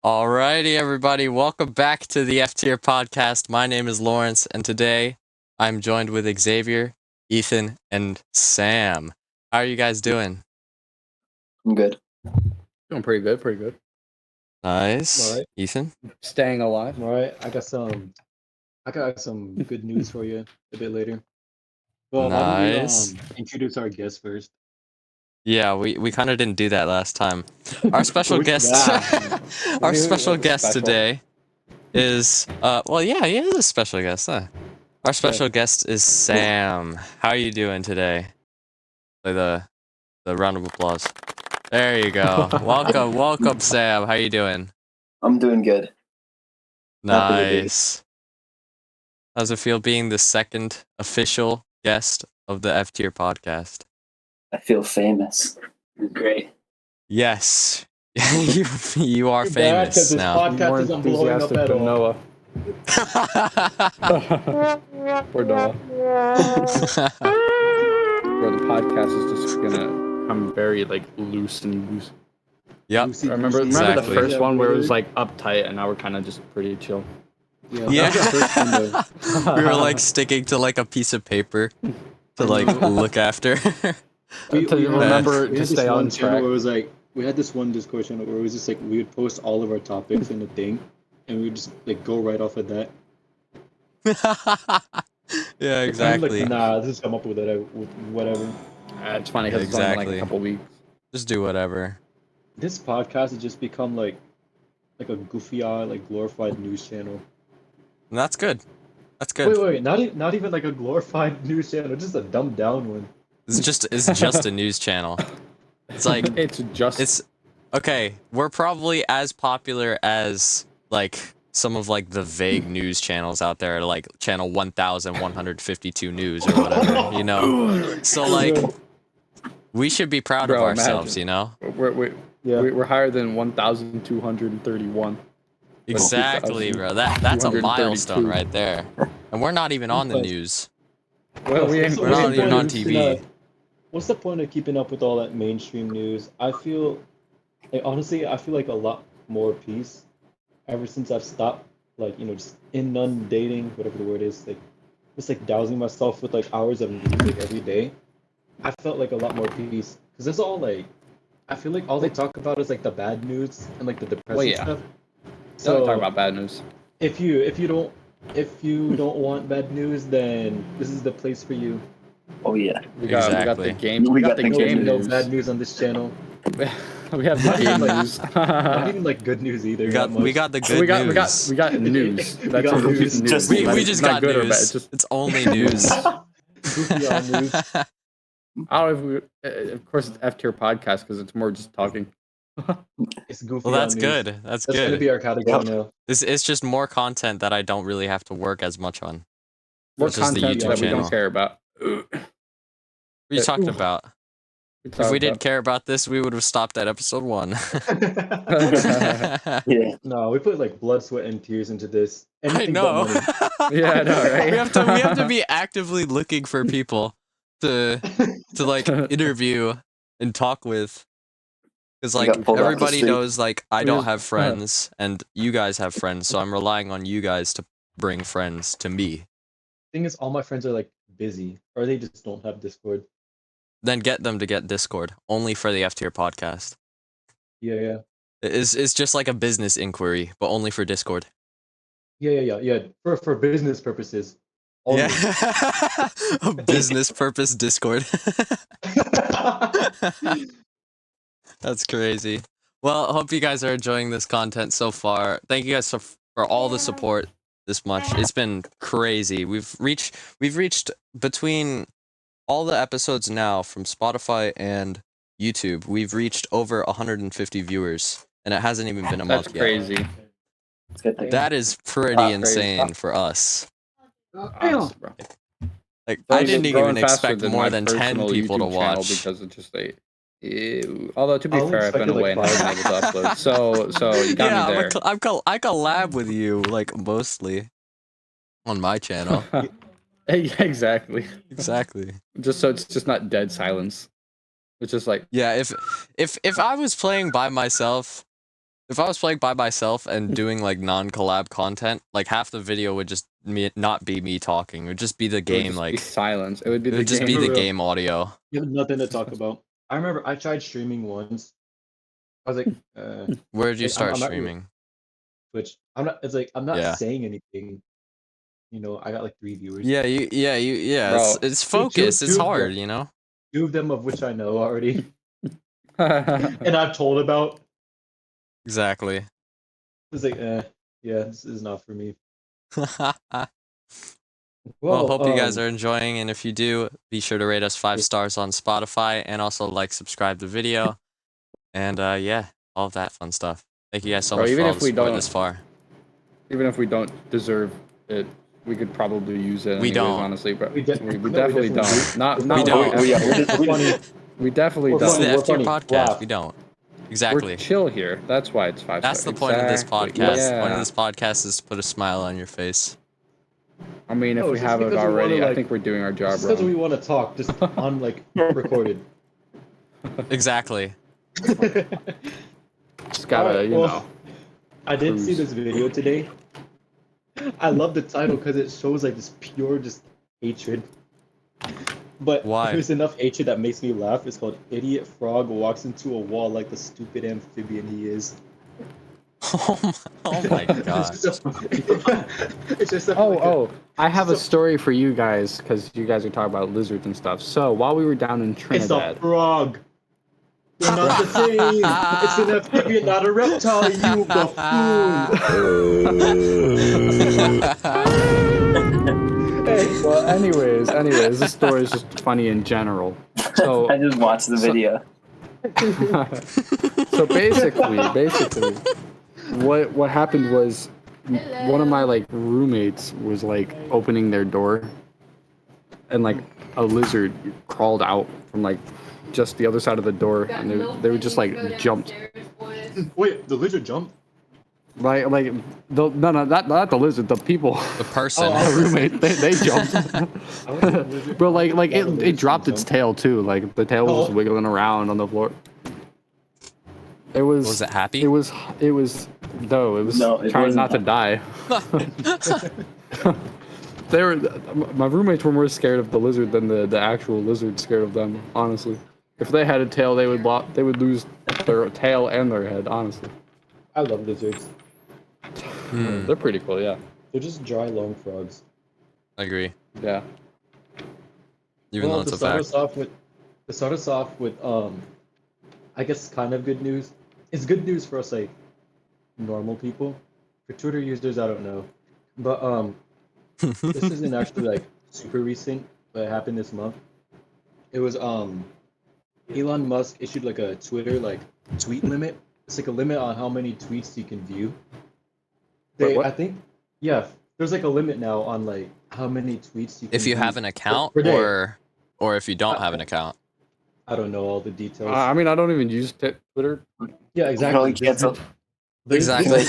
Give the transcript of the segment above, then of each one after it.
Alrighty, everybody, welcome back to the F Tier podcast. My name is Lawrence, and today I'm joined with Xavier, Ethan, and Sam. How are you guys doing? I'm good. Doing pretty good, pretty good. Nice. Alright. Ethan? Staying alive. All right, I got some good news for you a bit later. Well, why Nice. don't we introduce our guest first? Yeah, we kind of didn't do that last time. Our special guest, our special guest Special. today is he is a special guest. Huh? Our special guest is Sam. How are you doing today? Play the round of applause. There you go. welcome, Sam. How you doing? I'm doing good. Happy to be here. Nice. How's it feel being the second official guest of the F Tier podcast? I feel famous. It's great. Yes, you are Too bad, 'cause famous this now. podcast More isn't blowing up enthusiastic at than all. Noah. Poor Noah. Bro, the podcast is just gonna come very loose and loose. Yep. Lucy, Remember Exactly. the first one where it was uptight, and now we're kind of just pretty chill. Yeah. that was the first one, We were sticking to a piece of paper to look after. though. To remember we to had stay this on one channel track. where it was we had this one Discord channel where it was just we would post all of our topics in a thing, and we would just go right off of that. Yeah, And exactly. nah, let's just come up with whatever. It's funny because it's only Exactly. a couple weeks. Just do whatever. This podcast has just become like a goofy glorified news channel. And that's good. That's good. Wait, not even like a glorified news channel, just a dumbed down one. It's just a news channel. It's It's okay. We're probably as popular as some of the vague news channels out there, like channel 1152 news or whatever, you know. So we should be proud of Bro, ourselves, imagine. you know. we're higher than 1,231. Exactly, bro. That's a 232. milestone right there. And we're not even on the news. Well, we ain't. We're not even on What's the TV. point of- What's the point of keeping up with all that mainstream news? I feel, honestly, I feel a lot more peace ever since I've stopped, just inundating, whatever the word is, just dousing myself with hours of news every day. I felt a lot more peace because it's all I feel all they talk about is the bad news and the depressing Well, yeah. stuff. So So talk about bad news. if you don't want bad news, then this is the place for you. Oh yeah. We got the Exactly. game. We got the No, game no news. bad news on this channel. We have the game news. Not even good news either. We got the good we got news. we got news. We That's got what news. Just we That's just not got good or bad. news. It's just It's only news. Goofy on news. I don't know if we. Of course, it's F tier podcast because it's more just talking. It's goofy. Well, that's on news. good. That's That's gonna good. be our category now. It's just more content that I don't really have to work as much on. More It's just the content YouTube that we channel. don't care about. What are you talking about? If we didn't care about this, we would have stopped at episode 1. Yeah. No, we put blood, sweat, and tears into this. I Anything but know. money. Yeah, I know, right? we have to be actively looking for people to interview and talk with, because We got pulled off the everybody street. knows I We don't just- have friends and you guys have friends, so I'm relying on you guys to bring friends to me. Thing is, all my friends are busy, or they just don't have Discord. Then get them to get Discord only for the F Tier podcast. Yeah. It's just like a business inquiry, but only for Discord. Yeah. For business purposes. Only. Yeah, a business purpose Discord. That's crazy. Well, I hope you guys are enjoying this content so far. Thank you guys for all the support this much. It's been crazy. We've reached between all the episodes now from Spotify and YouTube. We've reached over 150 viewers, and it hasn't even been a That's month yet. crazy. It's good thing. That is pretty Crazy. insane for us. Honest, bro. I It's didn't growing even faster expect than more my than 10 personal people to YouTube channel watch. because it's just ew. Although to be I only fair, I've been expected, away and haven't been able to upload. So you got me there. I collab with you mostly on my channel. Yeah, exactly. Exactly. Just so it's just not dead silence. It's just Yeah, if I was playing by myself, if I was playing by myself and doing like non-collab content, like half the video would just not be me talking. It would just be the It would game, just like be silence. It would be it would just be game. the For real. game audio. You have nothing to talk about. I remember I tried streaming once. I was like, Where did you like, start I'm not streaming? Twitch. I'm not. It's like I'm not Yeah. saying anything. You know, I got like 3 viewers. Yeah, Bro. it's focus. It's two- hard, you know. 2 of them of which I know already, and I've told about. Exactly. It's like, yeah, this is not for me. Well, hope you guys are enjoying, and if you do, be sure to rate us 5 stars on Spotify, and also like, subscribe the video, and yeah, all of that fun stuff. Thank you guys so Bro, much for even all if the we support don't- this far. Even if we don't deserve it, we could probably use it. We anyways, don't. honestly, but We we, de- we no, we definitely definitely don't. do. Not We not don't. we, We're funny. we definitely We're This is don't. the we're F tier funny. podcast. Laugh. We don't. We're Exactly. chill here. That's why it's 5 That's stars. the point of this Exactly. podcast. The point of Yeah. this podcast is to put a smile on your face. I mean, if No, we just have it because we wanna, already, I like- think we're doing our job Just because we wrong. want to talk, just on like recorded. Exactly. Just gotta, Alright, you well, know. I did see Cruise. this video today. I love the title because it shows like this pure just hatred. But Why? there's enough hatred that makes me laugh. It's called Idiot Frog Walks into a Wall Like the Stupid Amphibian He Is. Oh my god. It's just a, Oh, I have a So- story for you guys because you guys are talking about lizards and stuff. So while we were down in It's a Trinidad, frog. They're not the same. It's an amphibian, not a reptile, you buffoon. Hey, well, anyways, this story is just funny in general. So I just watched the video. so basically, what happened was one of my like roommates was like opening their door, and like a lizard crawled out from like just the other side of the door, and they were just like jumped. wait, the lizard jumped? Like no, not the lizard, the people. The person. Oh, My roommate, they jumped. I was a lizard. But like Not a it lizard dropped its jump. tail too. Like the tail was Oh. wiggling around on the floor. It was. Was it happy? It was. No, it was No, it trying wasn't not to die. They were. My roommates were more scared of the lizard than the actual lizard scared of them. Honestly, if they had a tail, they would lose their tail and their head. Honestly, I love lizards. Hmm, they're pretty cool. Yeah. They're just dry, long frogs. I agree. Yeah. Even though it's to a start fact. us off with I guess kind of good news. It's good news for us like normal people. For Twitter users, I don't know. But this isn't actually like super recent, but it happened this month. It was Elon Musk issued like a Twitter like tweet limit. It's like a limit on how many tweets you can view. Wait, what? I think there's like a limit now on like how many tweets you can If you view have an account, per day. or if you don't have an account. I don't know all the details. I mean, I don't even use Twitter. Yeah, exactly. Probably cancel. Exactly.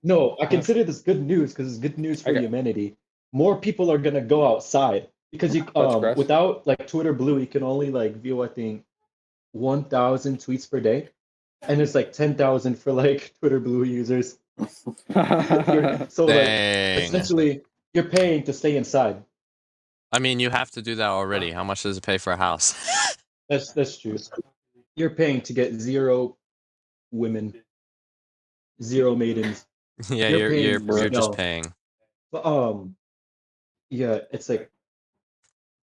No, I consider this good news because it's good news for Okay. humanity. More people are gonna go outside because you gross. without like Twitter Blue, you can only like view I think 1,000 tweets per day, and it's like 10,000 for like Twitter Blue users. So like Dang. essentially, you're paying to stay inside. I mean, you have to do that already. How much does it pay for a house? That's true. You're paying to get 0 women, 0 maidens. Yeah, You're you're paying for just no. paying. But yeah, it's like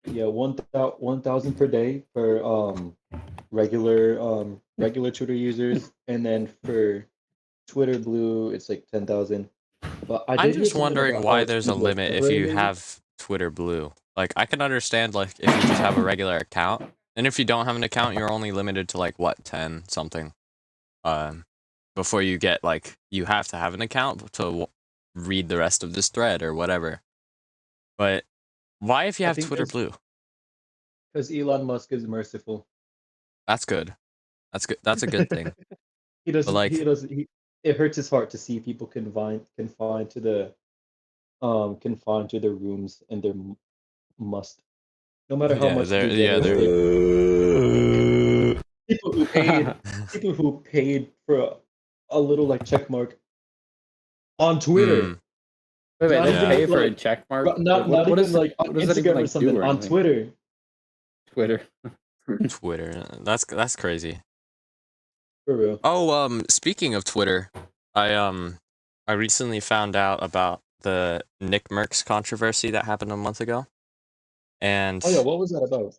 1,000 per day for regular Twitter users, and then for Twitter Blue, it's like 10,000. But I I'm did hear just something wondering about why how there's a people are limit if you separated. have Twitter Blue. Like, I can understand like if you just have a regular account, and if you don't have an account, you're only limited to like what 10 something. Before you get like you have to have an account to read the rest of this thread or whatever. But why if you I have think Twitter there's- Blue? Because Elon Musk is merciful. That's good. That's good. That's a good thing. He doesn't. like- He doesn't. It hurts his heart to see people confined to the rooms and their must. No matter how Yeah, much. they're- they yeah, get, they're- people who paid for a little like check mark on Twitter. Hmm. Wait, Not they Yeah. pay even for a like check mark? not What, what, even is like on what does that even Instagram or like do something, or on anything? Twitter. Twitter. Twitter. That's crazy. For real. Oh, speaking of Twitter, I recently found out about the Nickmercs controversy that happened a month ago, and Oh yeah, what was that about?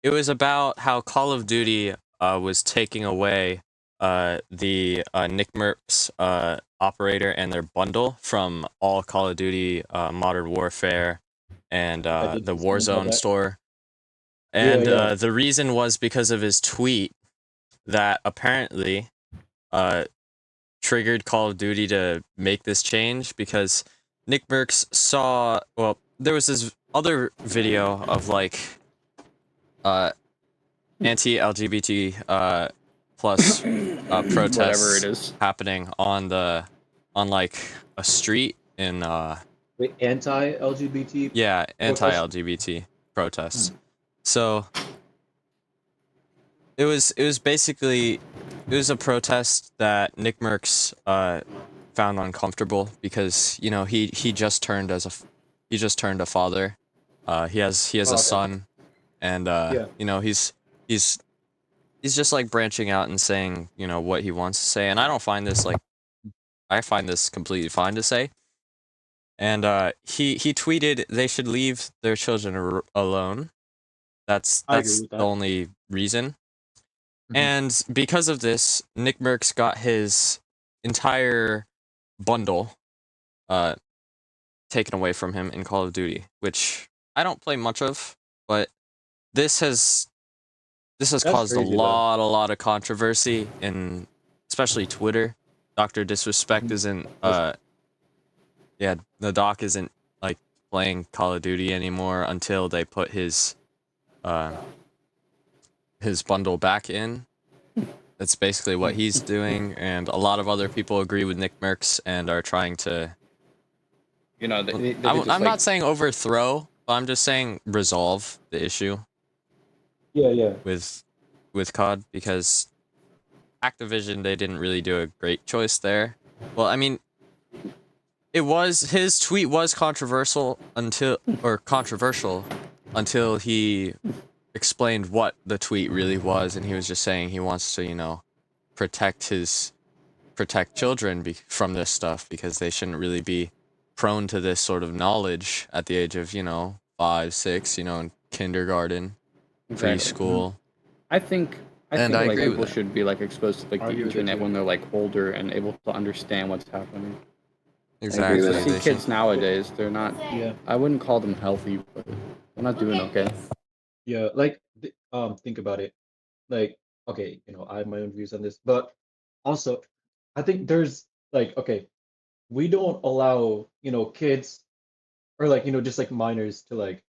it was about how Call of Duty was taking away the Nickmercs operator and their bundle from all Call of Duty Modern Warfare and I did the see something about Warzone that. store. Yeah, And yeah. the reason was because of his tweet that apparently uh, triggered Call of Duty to make this change because Nick Merckx saw, well, there was this other video of like uh, anti-LGBT plus Whatever it protests is. happening on like a street in Wait, anti-LGBT yeah, protest? anti-LGBT protests. So it was basically it was a protest that Nick Merckx found uncomfortable because he just turned he just turned a father. He has a Oh, okay. son, and Yeah. he's he's just like branching out and saying what he wants to say, and I find this completely fine to say. And he tweeted they should leave their children alone. That's I agree that's with the that. only reason. Mhm. And because of this, Nick Merckx got his entire bundle uh, taken away from him in Call of Duty, which I don't play much of, but this has That's caused a crazy though. lot of controversy in especially Twitter. Dr. Disrespect Mhm. isn't That's yeah, the doc isn't like playing Call of Duty anymore until they put uh his bundle back in. That's basically what he's doing, and a lot of other people agree with Nick Merckx and are trying to. You know, they just I'm like, not saying overthrow, but I'm just saying resolve the issue yeah, yeah. with COD because Activision they didn't really do a great choice there. Well, I mean, his tweet was controversial until he explained what the tweet really was, and he was just saying he wants to protect children from this stuff because they shouldn't really be prone to this sort of knowledge at the age of 5, 6, in kindergarten, exactly. preschool. I think I And think I like agree with people that. should be like exposed to like the Argue with it internet too. when they're like older and able to understand what's happening. agree with Exactly. that. See They should. kids nowadays, they're not. Yeah. I wouldn't call them healthy, but they're not doing okay. Yeah. Like think about it. Like, okay, I have my own views on this, but also I think there's like, okay, we don't allow, kids or like, just like minors to like,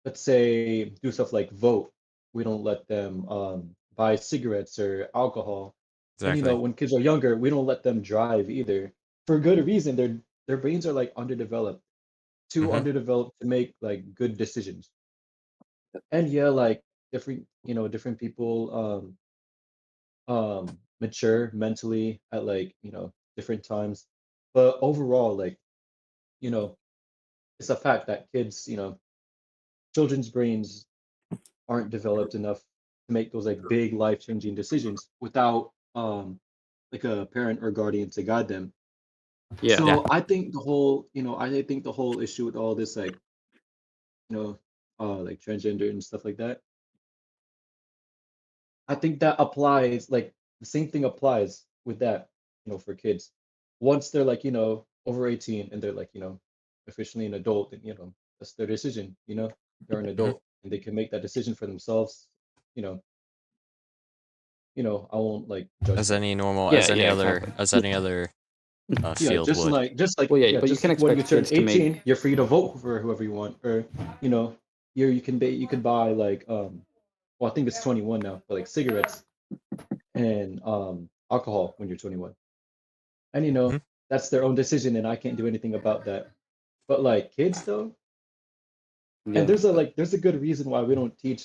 let's say do stuff like vote. We don't let them buy cigarettes or alcohol. And Exactly. when kids are younger, we don't let them drive either. For good reason. Their brains are like underdeveloped, too Mm-hmm. underdeveloped to make like good decisions. And yeah, like different people mature mentally at like, different times. But overall, like, you know, it's a fact that children's brains aren't developed enough to make those like big life-changing decisions without like a parent or guardian to guide them. Yeah. Yeah. So I think the whole issue with all this like, like transgender and stuff like that, I think that applies like the same thing applies with that, for kids. Once they're like, over 18 and they're like, officially an adult and that's their decision, they're an Mm-hmm. adult and they can make that decision for themselves, you know, I won't like judge As them. any normal, Yeah, yeah, exactly. as any other Yeah, field would. Well, yeah, yeah, but you just can like when you expect turn kids to 18, make. you're free to vote for whoever you want, or you know, you can buy like well, I think it's 21 now, but like cigarettes and alcohol when you're 21. And Mhm. that's their own decision and I can't do anything about that. But like kids though, and Yeah. there's a good reason why we don't teach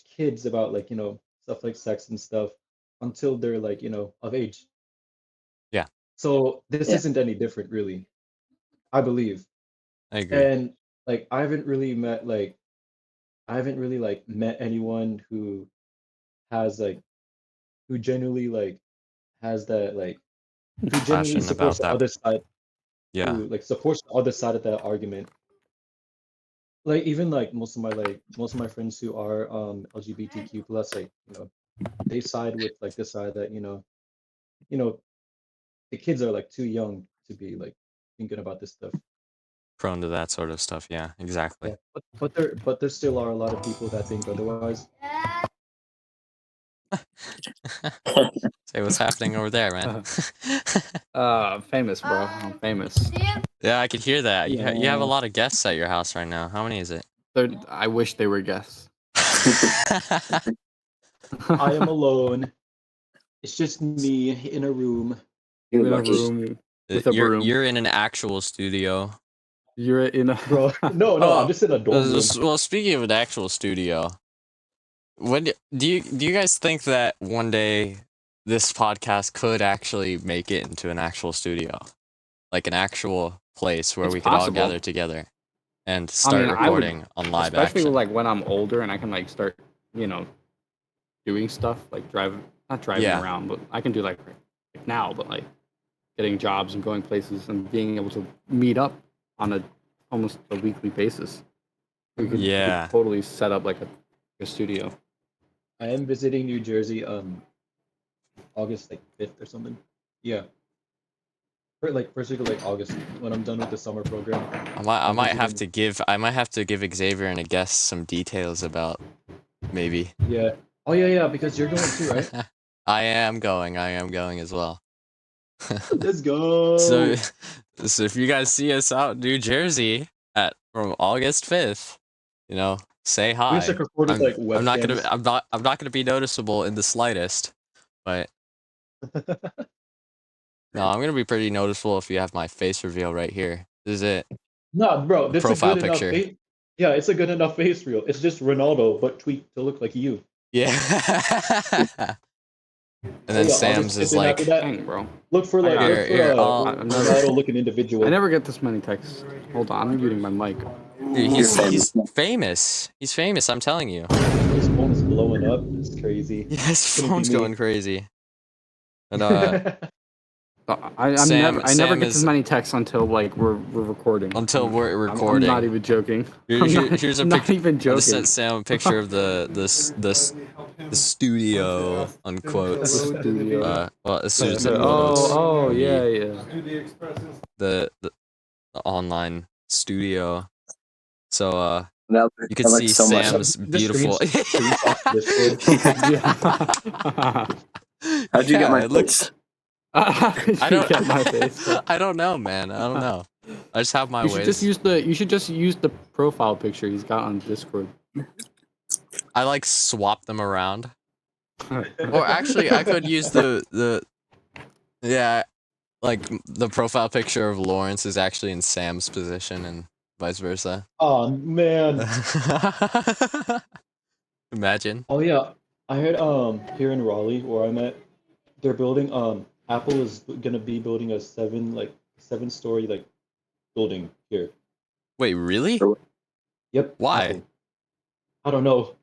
kids about like, stuff like sex and stuff. until they're like, of age. Yeah. So this Yeah. isn't any different, really, I believe. I agree. And like I haven't really like met anyone who has like who genuinely like has that like who genuinely Passion about supports the that. other side, Yeah. who like supports the other side of that argument. Like even like most of my friends who are LGBTQ plus, like they side with like the side that you know the kids are like too young to be like thinking about this stuff. Prone to that sort of stuff. Yeah, exactly. Yeah, but there still are a lot of people that think otherwise. Say what's happening over there, man. Famous, bro. I'm famous. Yeah, I could hear that. You have a Yeah. lot of guests at your house right now. How many is it? I wish they were guests. I am alone. It's just me in a room. You're in a lucky. room with a broom. You're in an actual studio. You're in a Bro, no, I'm just in a dorm room. Well, speaking of an actual studio, when do you guys think that one day this podcast could actually make it into an actual studio, like an actual place where It's we could all possible. gather together and start I would- recording on live especially action? like when I'm older and I can like start, doing stuff like not driving Yeah. around, but I can do like now, but like getting jobs and going places and being able to meet up on almost a weekly basis. We could Yeah. totally set up like a studio. I am visiting New Jersey August like 5th or something. Yeah. First week of like August when I'm done with the summer program. I might have visiting- to give Xavier and a guest some details about maybe. Yeah. Oh yeah, because you're going too, right? I am going as well. Let's go. So if you guys see us out in New Jersey from August 5th, say we hi. just like recorded I'm, like I'm not gonna webcams. I'm not gonna be noticeable in the slightest, but no, I'm gonna be pretty noticeable if you have my face reveal right here. This is it. No, bro, this is a Profile good picture. enough face. Yeah, it's a good enough face reel. It's just Ronaldo, but tweaked to look like you. Yeah. And then Yeah, Sam's August is 5th, and like, after that, Dang, bro. look for like Here, Ronaldo looking individual. I never get this many texts. Hold on, I'm muting my mic. dude, he's You're famous. He's famous. I'm telling you. His phone is blowing up. It's crazy. Yeah, his Couldn't be phone's me. going crazy. And I Sam- never Sam get is- this many texts until like we're recording. until we're I'm recording. not even joking. Here's a I'm not picture. even I joking. just sent Sam a picture of the studio unquote. Studio. Well, as soon as it Oh, loads, yeah. the online studio. So That you can see looks so much. Sam's The beautiful. How'd you get my it looks. face? I don't. Get my face. I don't know, man. I don't know. I just have my You should ways. just use the profile picture he's got on Discord. I like swap them around. Or actually, I could use yeah, like the profile picture of Lawrence is actually in Sam's position and vice versa. Oh man. Imagine. Oh yeah. I heard here in Raleigh where I'm at, they're building Apple is gonna be building a seven-story like building here. Wait, really? Yep. Why? Apple. I don't know.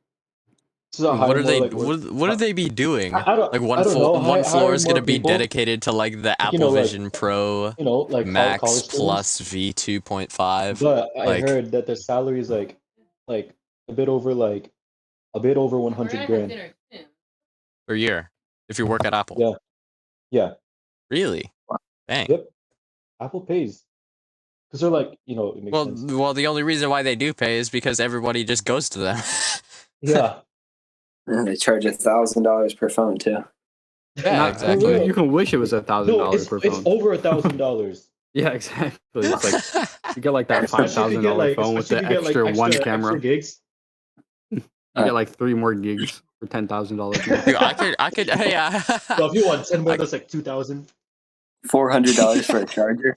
So What are they? Like, What would they be doing? I don't- Like one I don't know. one floor Hire is gonna more be people. dedicated to like the Like, Apple Vision Pro like Max college students. Plus V2.5. But I like- heard that their salary is like a bit over 100 grand. per year if you work at Apple. Yeah. Yeah. Really? Dang. Yep. Apple pays. Because they're like, it makes sense. Well, the only reason why they do pay is because everybody just goes to them. Yeah. And they charge $1,000 per phone too. Yeah, exactly. You can wish it was $1,000 No, it's per phone. over $1,000. Yeah, exactly. It's like you get like that Especially if you get, $5,000 like- phone with especially the if you get, extra one camera. extra gigs. You get like 3 more gigs for $10,000. Dude, I could. Hey, So if you want 10 more, that's like 2,000. $400 for a charger.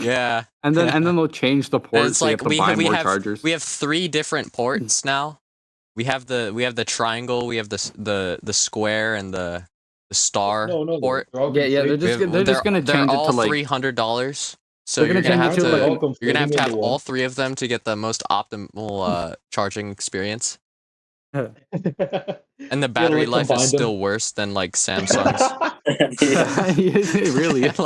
yeah. And then they'll change the And port, it's so you like have to buy more have chargers. we have 3 different ports now. we have the triangle, we have the square and the star No, port. they're all Yeah, they're conflated. just gonna They're change it all to like $300. So They're you're gonna gonna have change it to, to like, you're gonna have to have into all one. three of them to get the most optimal charging experience. And the battery life is still worse than like Samsung's. it really is.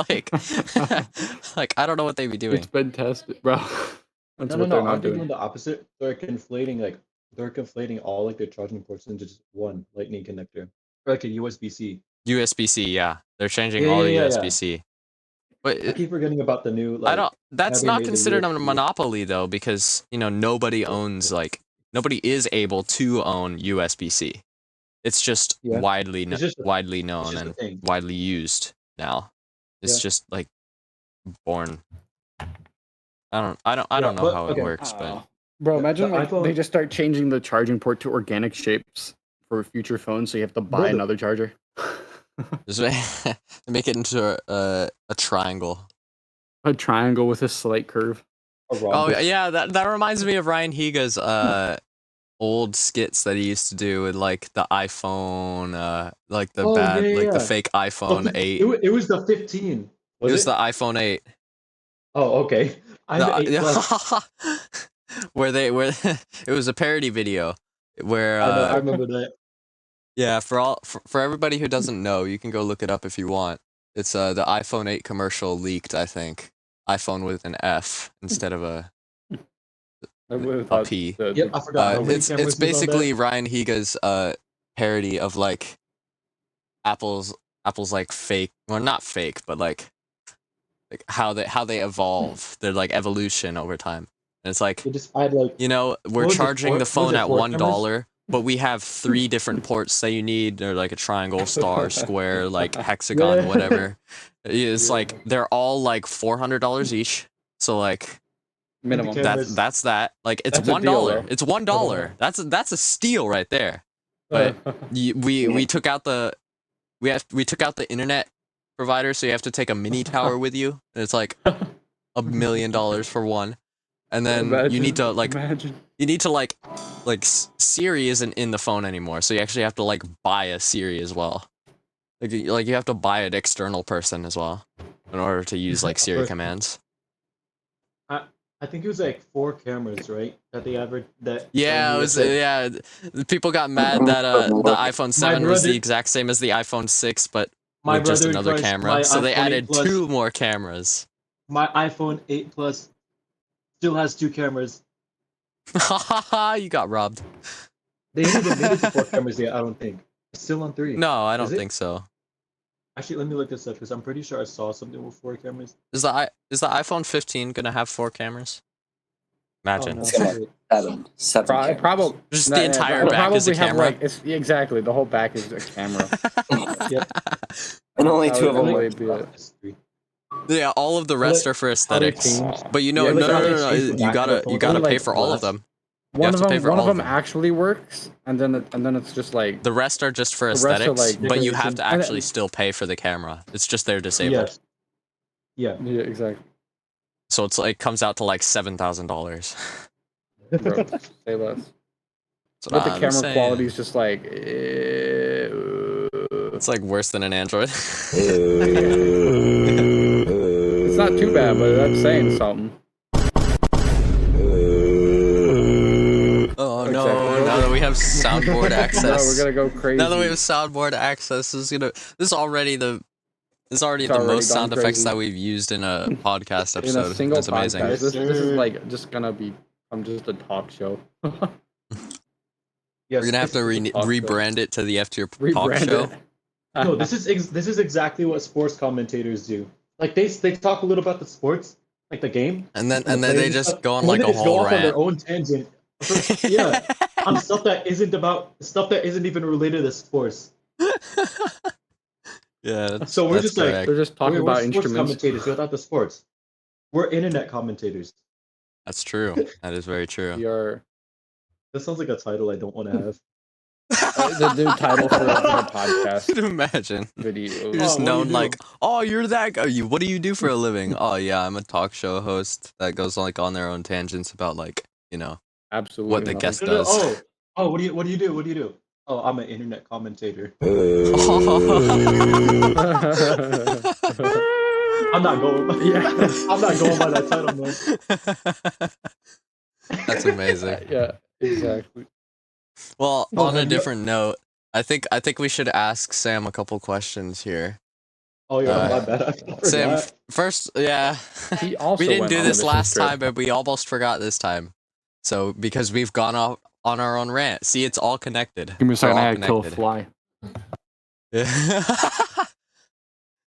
like I don't know what they'd be doing. It's been tested, bro. That's what no. they're not Aren't they doing. doing the opposite? They're conflating all like their charging ports into just one Lightning connector, or like a USB-C. USB-C, yeah. They're changing Yeah, all the yeah. USB-C. But I keep forgetting about the new. Like, I don't. That's having not made the considered a USB. monopoly though, because nobody is able to own USB-C. It's just Yeah. widely It's just a- widely known just a and thing. widely used now. It's Yeah. just like born. I don't know but- how okay. it works, but Bro, The imagine like iPhone- they just start changing the charging port to organic shapes for future phones, so you have to buy Brother. another charger. just make it into a triangle. A triangle with a slight curve. A Oh rhombus. yeah, that reminds me of Ryan Higa's old skits that he used to do with like the iPhone, like the Oh, bad, yeah, like the yeah. fake iPhone 8. It was the 15. It was the iPhone 8. Oh, okay. I'm the 8 Plus. where it was a parody video where I remember that. yeah, for everybody who doesn't know, you can go look it up if you want. It's the iPhone 8 commercial leaked, I think. iPhone with an F instead of a P. Yep, I forgot. how many It's cameras was on basically that. Ryan Higa's parody of like Apple's like fake, well not fake, but like how they evolve, their like evolution over time. And it's like, They just add like we're was it, charging the four- was phone it at four $1, but we have 3 different ports that you need. They're like a triangle, star, square, like hexagon, Yeah. whatever. It's Yeah. like they're all like $400 each. So like Minimum. Okay. that's that. Like it's That's a $1. deal, though. It's $1. That's a steal right there. But we took out the we took out the internet provider, so you have to take a mini tower with you, and it's like $1 million for one. And then you need to like Siri isn't in the phone anymore, so you actually have to like buy a Siri as well. Like you have to buy an external person as well in order to use like Siri commands. I think it was like 4 cameras, right? That they averaged that. Yeah, it was. Yeah, people got mad that the iPhone 7 was the brother- exact same as the iPhone 6, but My with just brother another Christ, camera. my So they iPhone 8 added Plus- 2 more cameras. My iPhone 8 Plus still has 2 cameras. You got robbed. They haven't even made it to 4 cameras yet. I don't think. It's still on 3. No, I don't Is it? think so. Actually, let me look this up because I'm pretty sure I saw something with 4 cameras. Is the iPhone 15 gonna have 4 cameras? Imagine. Oh, It's gonna have 7 cameras. Probably. Just the entire back is a camera. Exactly, the whole back is a camera. And only That 2 of would them really work. be it. It's 3. Yeah, all of the rest are for aesthetics. change- But Yeah, no, like how they no. change the You back of gotta the you phone. gotta pay Like for all of glass. them. One have of to pay them, for one all of of them them. actually works, and then it's just like The rest are just for The rest are, aesthetics, like, but you have to decoration. actually still pay for the camera. It's just they're disabled. Yes. Yeah. yeah, exactly. So it's like comes out to like $7,000. Bro, say less. That's what But the I'm camera saying. quality is just like. It's like worse than an Android. It's not too bad, but that's saying something. Oh Exactly. no! Now that we have soundboard No, access, we're gonna go crazy. now that we have soundboard access, this is already the already most gone sound effects crazy. that we've used in a podcast in episode. a single That's amazing. podcast. Yes, This is sir. like just gonna be. I'm just a talk show. Yes. We're gonna have to talk show. rebrand it to the F Tier Talk Rebrand Show. it. No, this is exactly what sports commentators do. Like they talk a little about the sports, like the game, And then the they players just stuff, go on and like then a they just go whole off on their rant. own tangent. Yeah, on stuff that isn't even related to sports. Yeah. So we're that's just like- correct. They're just talking we're about sports instruments. commentators without the sports. We're internet commentators. That's true. That is very true. We are That sounds like a title I don't want to have. the new title for the podcast Imagine. video. You're just what do known you like, oh, you're that guy. What do you do for a living? Oh, yeah, I'm a talk show host that goes like on their own tangents about like, Absolutely. what the nothing. guest No, no, does. Oh, what do you do? What do you do? Oh, I'm an internet commentator. I'm not going. Yeah. I'm not going by that title, man. That's amazing. Yeah, exactly. Well, Oh, on a have you? different note, I think we should ask Sam a couple questions here. Oh yeah, my Uh, bad. I Sam, forgot. first, yeah, He also we didn't went do on a this mission last trip. time, but we almost forgot this time. So because we've gone off on our own rant. See, it's all connected. Give me a second, We're I all gotta kill a connected. fly. Yeah.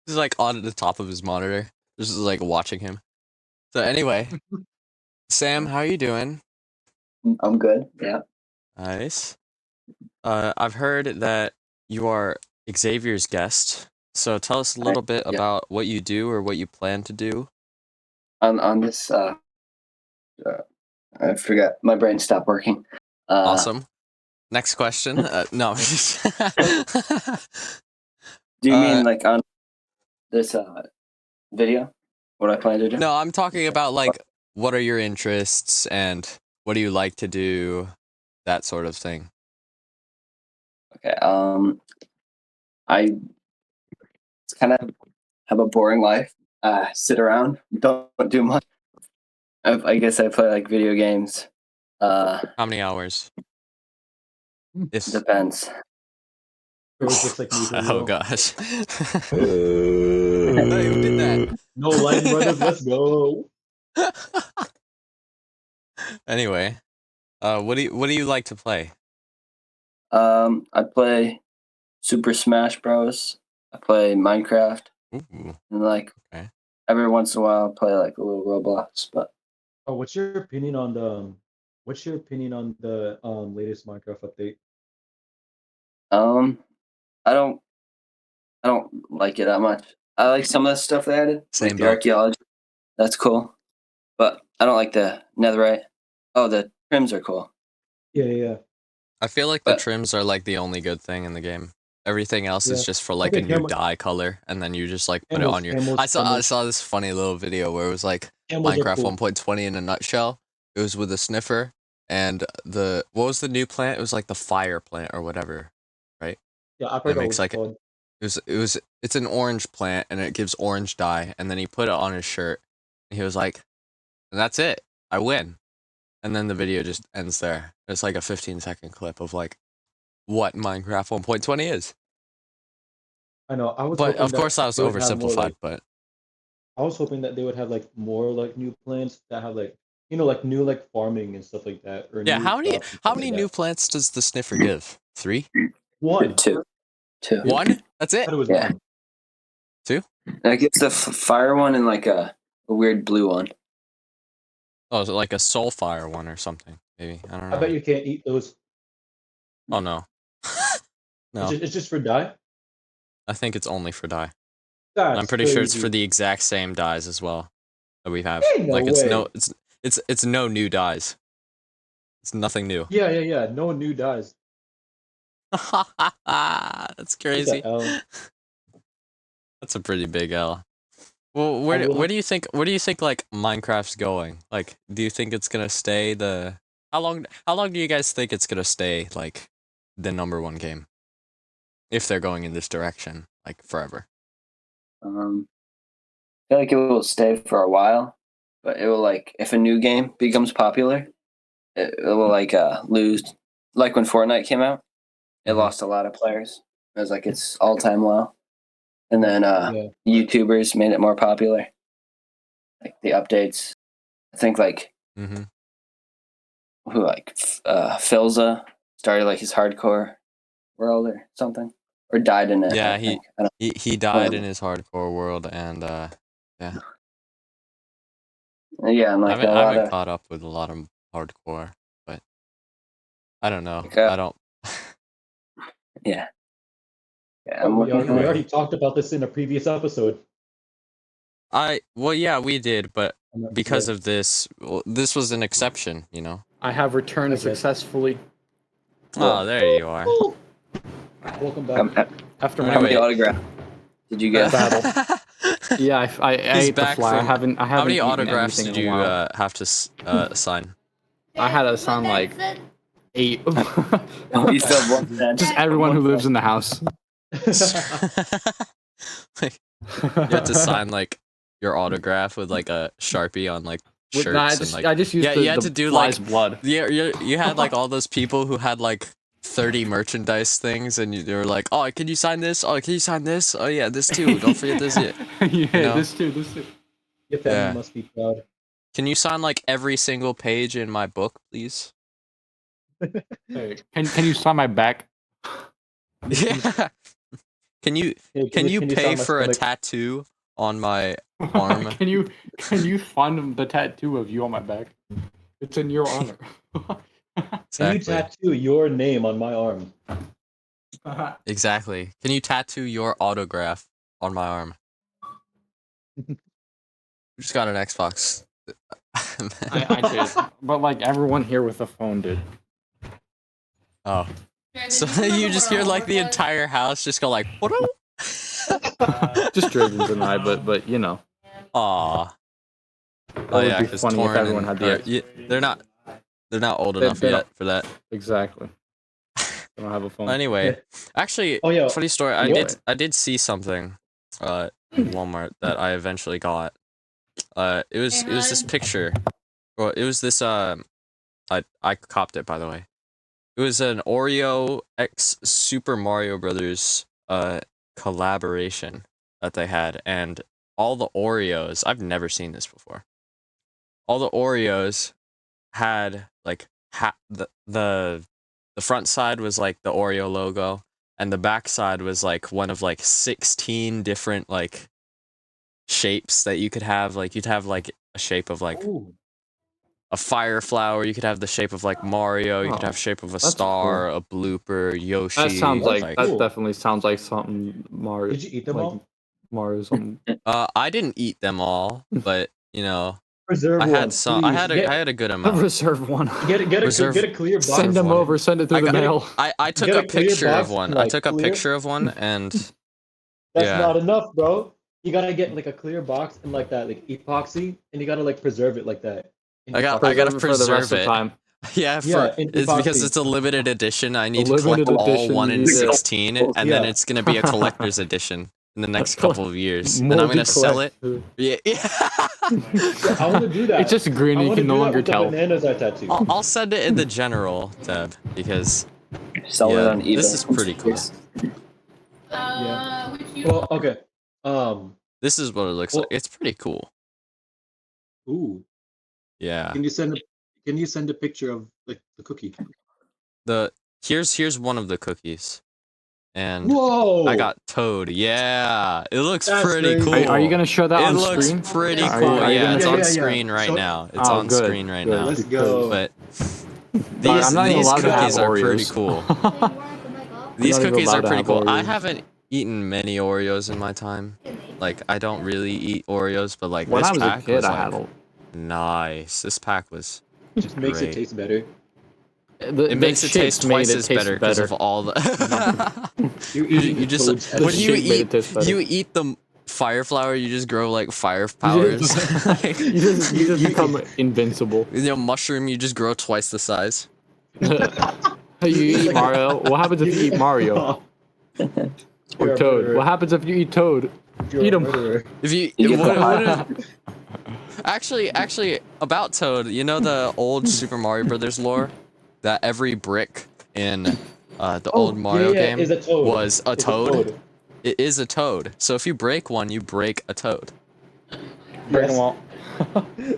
He's like on the top of his monitor, just like watching him. So anyway, Sam, how are you doing? I'm good. Yeah. Nice. I've heard that you are Xavier's guest. So tell us a little bit Yeah. about what you do or what you plan to do. On this, I forgot. My brain stopped working. Awesome. Next question. No. Do you mean like on this video? What I plan to do? No, I'm talking about like what are your interests and what do you like to do, that sort of thing. Okay. I kind of have a boring life. Sit around, don't do much. I guess I play like video games. How many hours? If Depends. It was just like me for oh real. gosh. Who did that? No Lighting Brothers, let's go. Anyway, what do you like to play? I play Super Smash Bros. I play Minecraft, Ooh, and like okay. every once in a while, I play like a little Roblox. But Oh, what's your opinion on the latest Minecraft update? um, I don't I don't like it that much. I like some of the stuff they added, Same like the boat. archaeology. That's cool, but I don't like the netherite. Oh, the trims are cool. Yeah. I feel like the But- trims are like the only good thing in the game. Everything else is Yeah. just for like Okay, a new camel- dye color, and then you just like put it Camels, on your. camels, I camels. saw this funny little video where it was like Camels are Minecraft cool. 1.20 in a nutshell. It was with a sniffer and what was the new plant? It was like the fire plant or whatever. Yeah, I It forgot makes what like it's called. it's an orange plant and it gives orange dye, and then he put it on his shirt and he was like, and that's it, I win. And then the video just ends there. It's like a 15-second clip of like what Minecraft 1.20 is. I know. I was But hoping of course that was they would have more, oversimplified, like, but I was hoping that they would have like more like new plants that have like like new like farming and stuff like that. Or yeah, new how many crops and stuff like new that. plants does the sniffer give? 3? One. Two. One? That's I it? thought it was Yeah. one. I guess the fire one and like a weird blue one. Oh, is it like a soulfire one or something? Maybe, I don't know. I bet you can't eat those. Oh no. No, It's just for dye. I think it's only for dye. That's I'm pretty sure it's for crazy. the exact same dyes as well that we have. Ain't no Like it's way. no it's no new dyes. It's nothing new. Yeah. No new dyes. That's It's crazy. a L. That's a pretty big L. Well, I will where do you think like Minecraft's going? Like, do you think it's gonna stay the how long do you guys think it's gonna stay like the #1 game? If they're going in this direction, like forever. I feel like it will stay for a while, but it will like if a new game becomes popular, it will like lose. Like when Fortnite came out, it Mhm. lost a lot of players. It was like its all-time low, and then Yeah. YouTubers made it more popular. Like the updates, I think like Mm-hmm. who like Filza started like his hardcore world or something, or died in it. Yeah, I think. I don't, he died in his hardcore world, and yeah. yeah, and I like haven't, a I lot haven't of caught up with a lot of hardcore, but I don't know. Like, I don't. yeah. Yeah, Oh, I'm we looking already, for we already talked about this in a previous episode. Well, yeah, we did, but because Yeah. of this, well, this was an exception, you know. I have returned I guess. successfully Oh, there you are. Welcome back. after Anyway. How my many autographs did you get? Battle. Yeah, I He's ate the back fly. I from- haven't How many eaten autographs anything did in a you while. have to sign? I had to sign like 8. Oh, you still have one then. Just everyone who lives in the house. Like, you have to sign like your autograph with like a Sharpie on like shirts I just used you had the to do fly's like blood. you had like all those people who had like 30 merchandise things, and they were like, oh, can you sign this? Oh, can you sign this? Oh yeah, this too. Don't forget this. Yeah, Yeah, know? this too. Your family Yeah. must be proud. Can you sign like every single page in my book, please? Hey, can you sign my back? Yeah. Can you Hey, pay sign my for a stomach? tattoo on my arm? Can you find the tattoo of you on my back? It's in your honor. Can you Exactly. tattoo your name on my arm? Exactly. Can you tattoo your autograph on my arm? We just got an Xbox. I did, but like everyone here with a phone did. Oh. So you just hear like the entire house just go like, what? Just Dravens and I, but you know. Aw. That Oh would yeah, be because funny if Torn everyone and had the they're not old They- enough they yet for that. Exactly. They don't have a phone. Anyway, actually, Oh yeah. funny story. Anyway. I did see something, at Walmart that I eventually got. It was this picture. Well, it was this I copped it, by the way. It was an Oreo X Super Mario Brothers collaboration that they had, and all the Oreos, I've never seen this before. All the Oreos had like the front side was like the Oreo logo, and the back side was like one of like 16 different like shapes that you could have. Like you'd have like a shape of like Ooh. a fire flower, you could have the shape of like Mario, you could Oh, have shape of a that's star, a blooper, Yoshi. That sounds like That's that cool. definitely sounds like something Mario. Did you eat them like all? Mario something. I didn't eat them all, but you know, Preserve I one. had some. I had a good I'll amount. reserve one. Get Reserve- a clear box. Send them one. over. Send it through the got- mail. I took Get a a clear picture box of one. and, I like, took a clear- picture of one, and That's yeah. not enough, bro. You gotta get like a clear box and like that, like epoxy, and you gotta like preserve it like that. In I gotta epoxy. For the rest preserve of it. time. Yeah, in it's because epoxy. it's a limited edition. I need A to collect limited all edition, 1 in yeah. 16, and then Yeah. it's gonna be a collector's edition in the next couple of years, and I'm Moldy gonna sell it. collect- Yeah. I want to do that. It's just green. I You wanna can no do that longer with the tell. bananas I tattoo. I'll send it in the general tab because Sell it yeah, on eBay. this is pretty cool. Yeah. Well, okay. This is what it looks Well- like. It's pretty cool. Ooh. Yeah. Can you send a picture of like the cookie? Here's one of the cookies, and Whoa! I got Toad. Yeah, it looks That's pretty crazy. cool. Are you gonna show that It on looks screen? pretty Are cool. you- are you Yeah, gonna it's show- on Yeah. screen right So- now. It's Oh, on good, screen right good. now. Let's go. But Sorry, I'm not even these allowed to have cookies are pretty Oreos. cool. I'm These not even cookies allowed are to pretty have cool. I Oreos. haven't eaten many Oreos in my time. Like I don't really eat Oreos, but like When this I was a pack kid, was I like had a. nice. This pack was Just makes great. it taste better. It makes it taste twice as better because of all the. You're you eating just Toad's The when you shape made it taste better. eat the fire flower, you just grow like fire powers. Like, You just become invincible. you know, mushroom, you just grow twice the size. Hey, you eat Mario. What happens if you eat Mario? You're Or a Toad? murderer. What happens if you eat Toad? You're Eat a 'em. murderer. If you, You get what actually about Toad, you know the old Super Mario Brothers lore, that every brick in the old Mario game is a toad. was a It's toad. It is a toad. So if you break one, you break a toad. Break Yes. 'em all.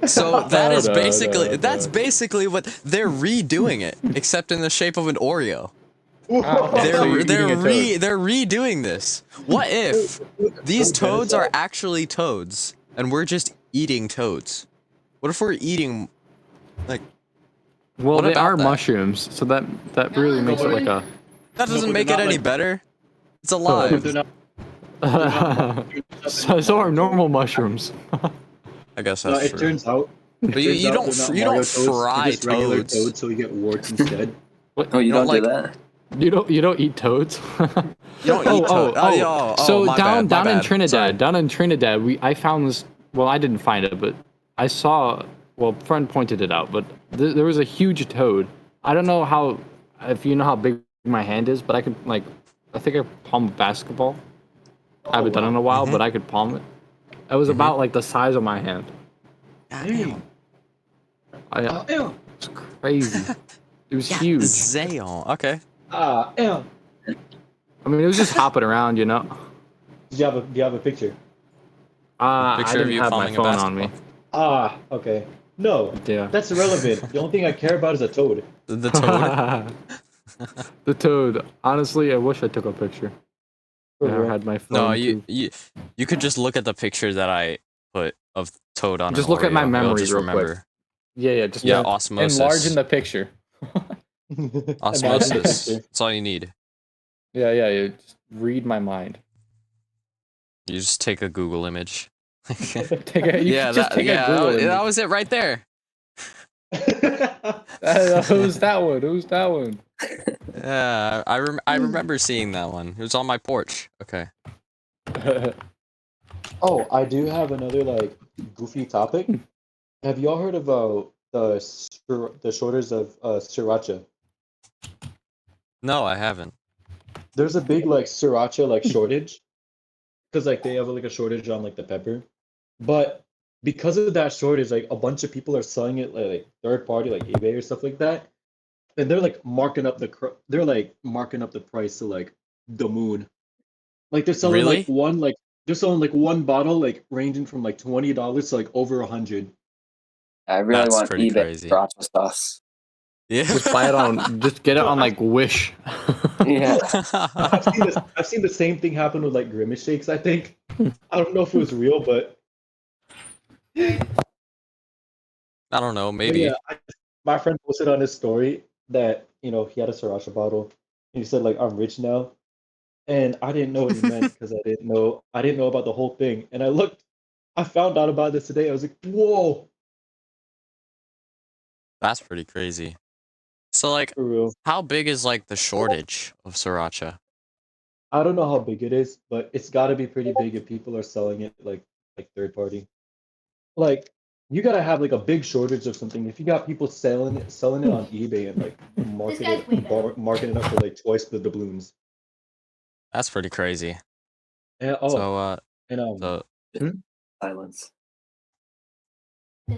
So that is Da, da, basically da, that's da. basically what they're redoing it, except in the shape of an Oreo. Okay, so you're eating a toad. They're redoing this. What if these toads are actually toads and we're just eating toads? What if we're eating like Well, What they about are that? mushrooms, so that really makes it like a. that doesn't but make they're it not any like- better? It's But alive. they're not. so are normal mushrooms. I guess No, that's it true. turns out. But you turns out don't they're not you Mario don't toads, they're fry just regular toads. toads, so you get warts instead. Oh, you don't like- do that? You don't eat toads. You don't eat toad. So my down bad, my in bad. Trinidad, Sorry. I found this. Well, I didn't find it, but I saw. Well, a friend pointed it out, but there was a huge toad I don't know how if you know how big my hand is, but I could like I think I palm a basketball. I haven't done it in a while, but I could palm it. It was about like the size of my hand. Dang. It's crazy. It was huge. Zayon. Okay. Damn. I mean, it was just hopping around, you know. Do you have a picture? I Picture of didn't you have my palming a phone on me. basketball. Okay. No, Yeah. that's irrelevant. The only thing I care about is a toad. The toad. The toad. Honestly, I wish I took a picture. For I real. had my phone No, too. you could just look at the picture that I put of toad on. Just an look at my Oreo. You'll memory just real remember. quick. Yeah, just Yeah, osmosis. enlarge in the picture. Imagine the Osmosis. picture. That's all you need. Yeah. Just read my mind. You just take a Google image. Take a, you yeah, just take a Google that image. was it right there. Who's that one? Who's that one? Yeah, I remember seeing that one. It was on my porch. Okay. Oh, I do have another like goofy topic. Have y'all heard about the shortage of sriracha? No, I haven't. There's a big like sriracha like shortage because like they have like a shortage on like the pepper, but because of that shortage, like a bunch of people are selling it like third party like eBay or stuff like that, and they're like marking up they're like marking up the price to like the moon. Like they're selling Really? they're selling like one bottle like ranging from like $20 to like over 100. I really That's want pretty eBay crazy. sriracha sauce. Yeah. Just buy it on. Just get it on like Wish. Yeah. I've seen the same thing happen with like Grimace shakes. I think I don't know if it was real, but I don't know. but Maybe. yeah, my friend posted on his story that he had a sriracha bottle, and he said like I'm rich now, and I didn't know what he meant because I didn't know about the whole thing, and I found out about this today. I was like, whoa, That's pretty crazy. So like, for real. how big is like the shortage of sriracha? I don't know how big it is, but it's got to be pretty big if people are selling it like third party. Like you gotta have like a big shortage of something. If you got people selling it on eBay and like marking it up for like twice the doubloons. That's pretty crazy. And So and so Silence.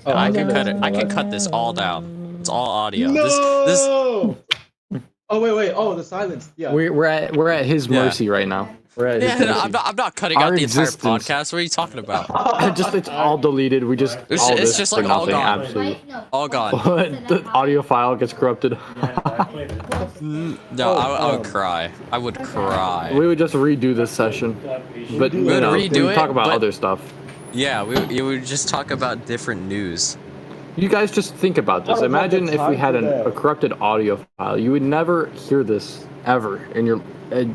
I no, could cut it. no, I no, could cut this all down. It's all audio. no! This Oh wait. Oh, the silence. Yeah. We're at his Yeah. mercy right now. We're at his Yeah, no, mercy. I'm not cutting Our out the entire existence. podcast. What are you talking about? It's all deleted. We just It's all ju- it's this just for like all nothing. gone. Absolutely. All gone. The audio file gets corrupted. No, I would cry. I would cry. We would just redo this session, but We you would know, redo we it, talk about but- other stuff. Yeah, you would just talk about different news. You guys just think about this. I don't have the Imagine if we time had for that. a corrupted audio file. You would never hear this ever in your.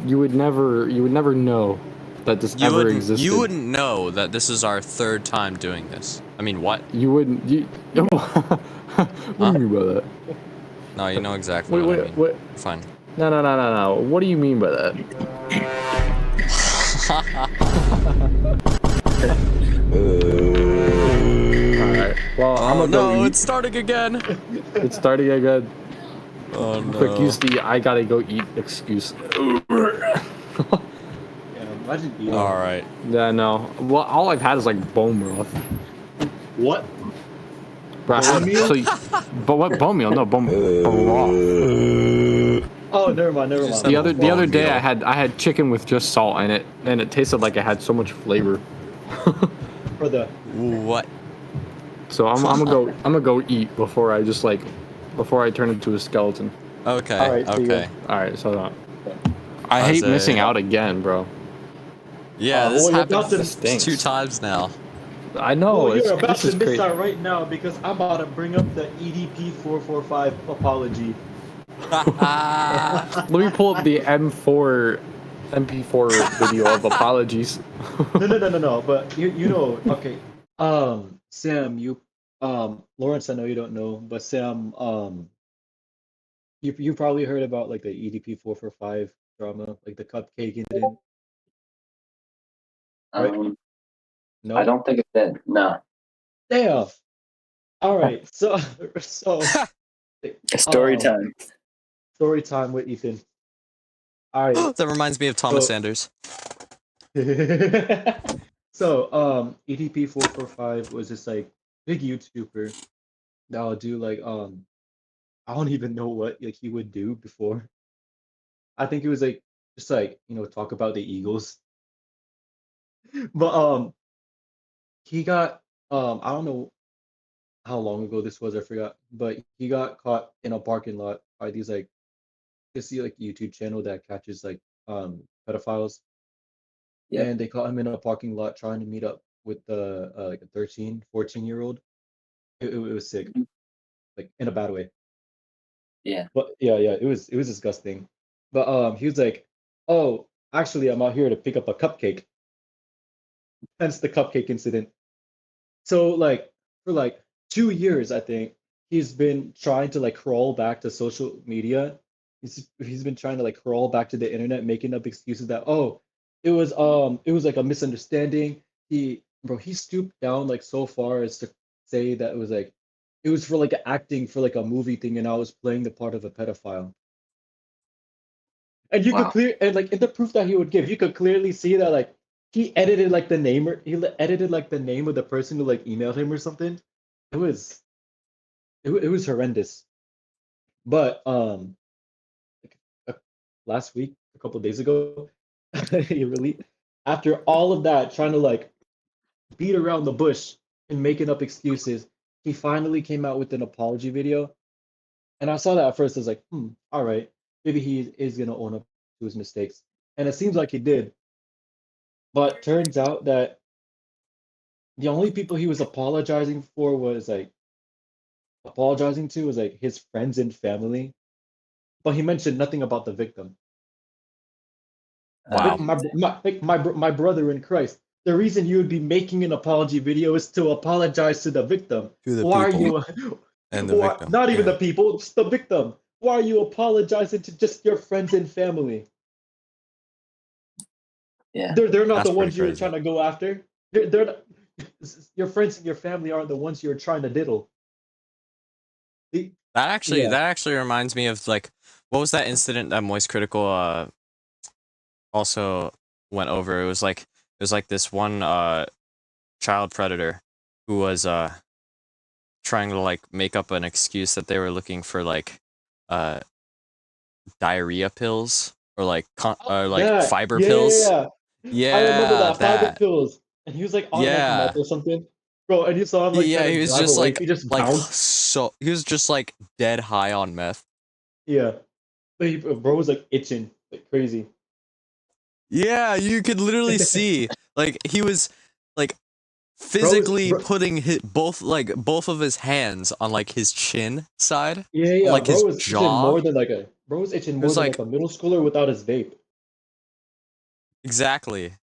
You would never know that this ever existed. You wouldn't know that this is our third time doing this. I mean, what? You wouldn't. What do you mean by that? No, you know exactly what I mean. What? Fine. No. What do you mean by that? Alright. Well, I'm Oh gonna go no, eat. it's starting again. It's starting again. Oh no. Quick, use the I gotta go eat excuse. Yeah, imagine eating. All right. Yeah, no. Well, all I've had is like bone broth. What? But Bone meal? but what bone meal? No, bone broth. Oh, never mind. Just The have other bone day meal. I had chicken with just salt in it, and it tasted like it had so much flavor. For the What? So I'm gonna go eat before I turn into a skeleton. Okay. All right, see ya. Okay. All right, so I hate Jose. missing out again, bro. Yeah, this well, you're about happened to- Stinks. 2 times now. I know Well, you're about this is to miss crazy. out right now because I'm about to bring up the EDP 445 apology. Let me pull up the MP4 video of apologies. No. But you know, okay. Sam, Lawrence, I know you don't know, but Sam, you probably heard about like the EDP 445 drama, like the cupcake incident. Right? No. I don't think it did. No. Damn. All right. So Story Um, time. story time with Ethan. All right. That reminds me of Thomas So Sanders. EDP 445 was this like big YouTuber that would do like I don't even know what like he would do before. I think it was like just like talk about the Eagles. But he got I don't know how long ago this was, I forgot, but he got caught in a parking lot by these like you see like YouTube channel that catches like pedophiles, Yep. and they caught him in a parking lot trying to meet up with the like a 13, 14-year old. It was sick, like in a bad way. Yeah. But yeah, it was disgusting. But he was like, "Oh, actually, I'm out here to pick up a cupcake." Hence the cupcake incident. So like for like 2 years, I think he's been trying to like crawl back to social media. He's been trying to like crawl back to the internet, making up excuses that it was like a misunderstanding. He stooped down like so far as to say that it was for like acting for like a movie thing, and I was playing the part of a pedophile. And you could Wow. clear and like in the proof that he would give, you could clearly see that like he edited like the name or edited like the name of the person who like emailed him or something. It was it was horrendous. But like, last week, a couple of days ago, he really after all of that trying to like beat around the bush and making up excuses, he finally came out with an apology video. And I saw that at first, I was like, all right, maybe he is gonna own up to his mistakes. And it seems like he did. But turns out that the only people he was apologizing to was like his friends and family. But he mentioned nothing about the victim. Like Wow. my brother in Christ. The reason you would be making an apology video is to apologize to the victim. To the Why are people you and the why victim. not even Yeah. the people, just the victim? Why are you apologizing to just your friends and family? Yeah. They're not That's the pretty ones you're crazy. trying to go after. They're not, your friends and your family aren't the ones you're trying to diddle. The- yeah. That actually reminds me of like what was that incident that Moist Critical also went over? It was like this one child predator who was trying to like make up an excuse that they were looking for like uh diarrhea pills or like Yeah, fiber yeah, yeah, pills. yeah. I remember Yeah, that fiber that. pills, and he was like on like Yeah. meth or something, bro. And you saw him like trying Yeah, to he was drive just away. He like just bounced. he was just like dead high on meth. Yeah, but bro was like itching like crazy. Yeah, you could literally see like he was like physically Bro, putting both of his hands on like his chin side, yeah, on yeah, like his bro was itching jaw. more than like a bro was itching It more was than like like a middle schooler without his vape, exactly.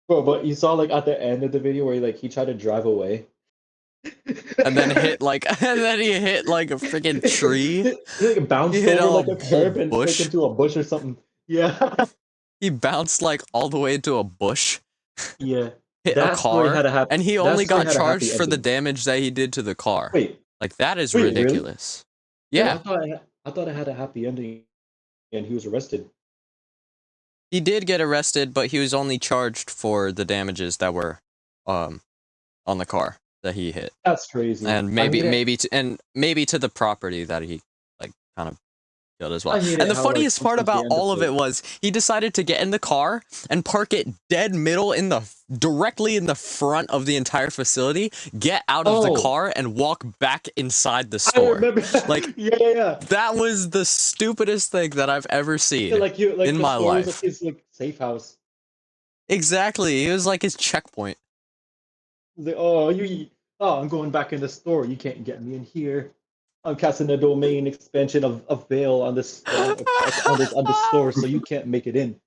bro. But you saw like at the end of the video where he tried to drive away. And then hit like and then he hit like a freaking tree. He like He bounced hit over a like a whole curb and like bush. into a bush or something. Yeah, He bounced like all the way into a bush, yeah. hit a car, and he That only story got had a charged happy for the ending. damage that he did to the car. Wait, Like that is wait, really? ridiculous. Wait, Yeah. I thought it had a happy ending and he was arrested. He did get arrested, but he was only charged for the damages that were um on the car that he hit. That's crazy. And I hate it. maybe to the property that he like kind of killed as well. I hate And it the how like funniest part sometimes they about end up all of like it was he decided to get in the car and park it dead middle in the directly in the front of the entire facility, get out of the oh, car and walk back inside the I store. remember. Like Yeah, yeah, yeah. that was the stupidest thing that I've ever Yeah, seen like you like in the my store was like life. his like safe house. Exactly. It was like his checkpoint. He's like, oh, I'm going back in the store. You can't get me in here. I'm casting a domain expansion of Veil on this on this store, so you can't make it in.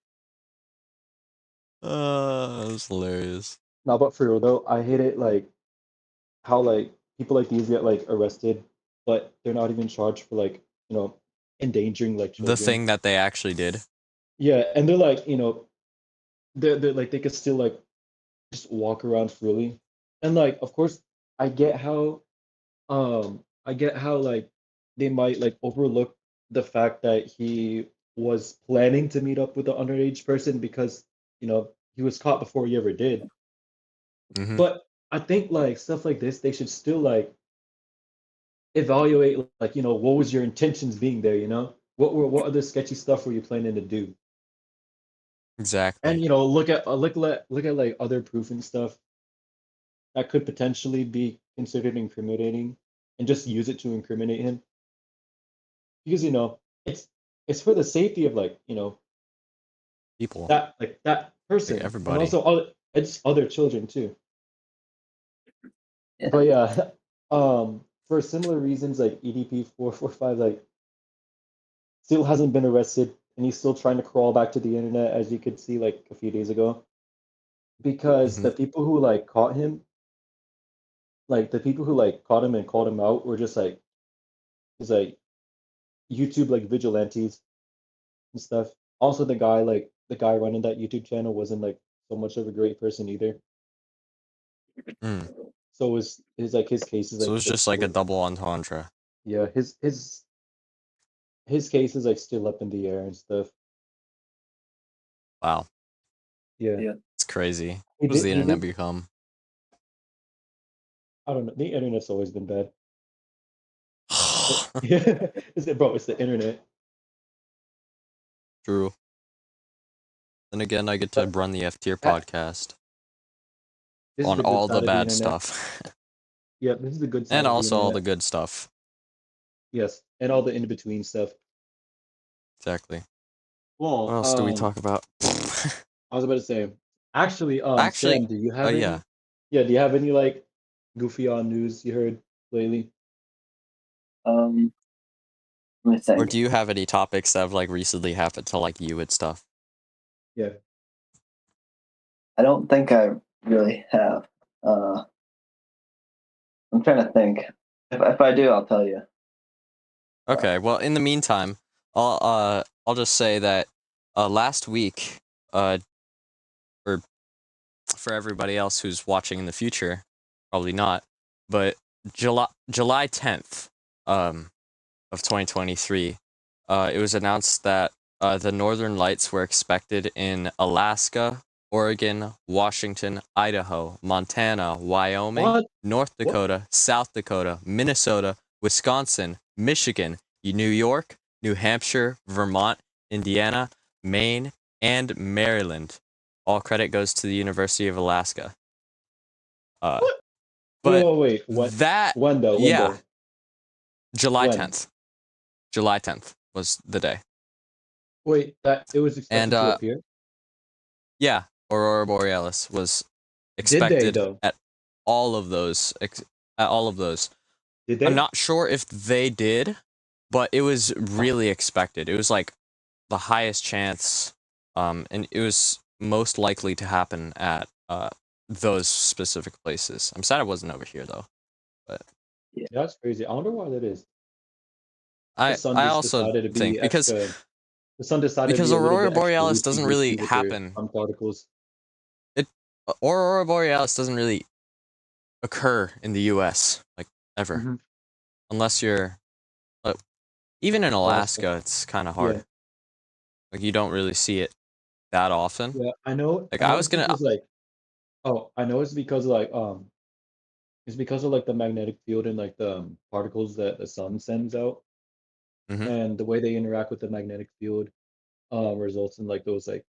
That was hilarious. No, but for real though, I hate it like how like people like these get like arrested, but they're not even charged for like endangering like The children. thing that they actually did. Yeah, and they're like they're like they could still like just walk around freely, and like of course I get how like they might like overlook the fact that he was planning to meet up with the underage person because he was caught before he ever did. Mm-hmm. But I think like stuff like this, they should still like evaluate like what was your intentions being there, what other sketchy stuff were you planning to do, Exactly. and look at like other proof and stuff that could potentially be considered incriminating, and just use it to incriminate him because it's for the safety of like People, that like person, and everybody. also it's other children too. Yeah. But yeah, for similar reasons, like EDP 445 like still hasn't been arrested, and he's still trying to crawl back to the internet, as you could see like a few days ago, because Mm-hmm. the people who like caught him, like the people who like caught him and called him out, were just like YouTube like vigilantes and stuff. Also, the guy running that YouTube channel wasn't like so much of a great person either. Mm. So his case is So like it's just like a double entendre. yeah, his case is like still up in the air and stuff. Wow, Yeah. Yeah. it's crazy. He What does did the he internet did become? I don't know. The internet's always been bad. Yeah. It's the internet. True. Then again, I get to But run the F tier that, podcast this is on the good all the side of the bad internet. stuff, Yeah, this is the good side and of the also all the internet. good stuff. Yes, and all the in between stuff. Exactly. What Well, else do we talk about? I was about to say, actually, Actually, Sam, do you have yeah. any? Yeah, do you have any like goofy on news you heard lately? Let me Or think. do you have any topics that have like recently happened to like you and stuff? Yeah. I don't think I really have. I'm trying to think. If I do, I'll tell you. Okay. Well, in the meantime, I'll just say that last week, or for everybody else who's watching in the future, probably not, but July 10th, of 2023, it was announced that the Northern Lights were expected in Alaska, Oregon, Washington, Idaho, Montana, Wyoming, What? North What? Dakota, South Dakota, Minnesota, Wisconsin, Michigan, New York, New Hampshire, Vermont, Indiana, Maine, and Maryland. All credit goes to the University of Alaska. Uh, What? Wait, but wait, wait. What? that, When though? When yeah, though? July When? 10th. July 10th was the day. Wait, that it was And expected to appear? yeah, Aurora Borealis was Did they expected though? at all of those. At all of those. Did I'm they? not sure if they did, but it was really expected. It was like the highest chance, and it was most likely to happen at those specific places. I'm sad it wasn't over here though, but Yeah, that's crazy. I wonder why that is. The I sun I just also decided to think be extra. The sun decided to because be a little Aurora bit extra Borealis loosey doesn't goosey really with their happen. particles. It Aurora Borealis doesn't really occur in the U.S. like ever, Mm-hmm. unless you're even in Alaska. Alaska. It's kind of Yeah, hard. Like you don't really see it that often. yeah. I know. Like I I know was it's gonna. because like I know it's because it's because of like the magnetic field and like the particles that the sun sends out, Mhm. and the way they interact with the magnetic field results in like those like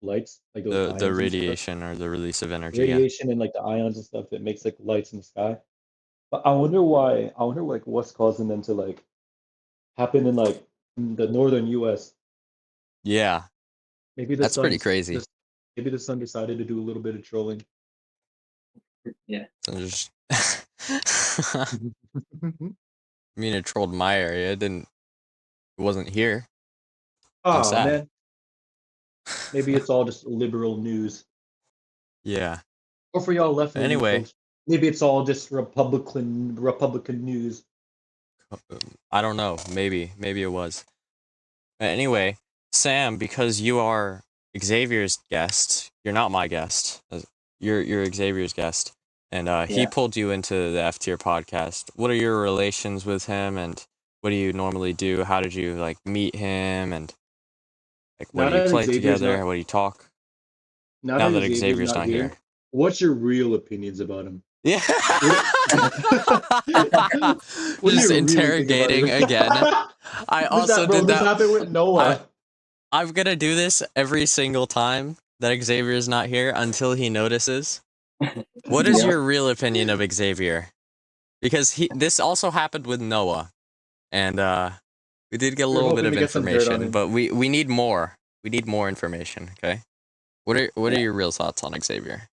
lights, like those The ions and stuff, radiation or the release of energy. Yeah. radiation and like the ions and stuff that makes like lights in the sky. But I wonder why. I wonder like what's causing them to like happen in like the northern U.S. Yeah. Maybe the That's pretty sun's crazy. this. Maybe the sun decided to do a little bit of trolling. Yeah. So just. I mean, it trolled my area. It didn't. It wasn't here. I'm Oh sad. man, maybe it's all just liberal news. Yeah. Or for y'all left leaning Anyway, folks, maybe it's all just Republican news. I don't know. Maybe it was. But anyway, Sam, because you are Xavier's guest, you're not my guest. You're Xavier's guest, and he Yeah. pulled you into the F tier podcast. What are your relations with him, and what do you normally do? How did you like meet him, and like what Now do you that play Xavier's together? not What do you talk? now Now that that Xavier's Xavier's not not here, here. what's your real opinions about him? Yeah. What do Just you really think about interrogating him? again. I also did This that. happened with Noah. I'm gonna do this every single time that Xavier is not here until he notices. What is Yeah. your real opinion of Xavier? Because this also happened with Noah, and we did get a We're little bit hoping of to get some dirt on information, him. but we need more. We need more information. Okay. What are your real thoughts on Xavier?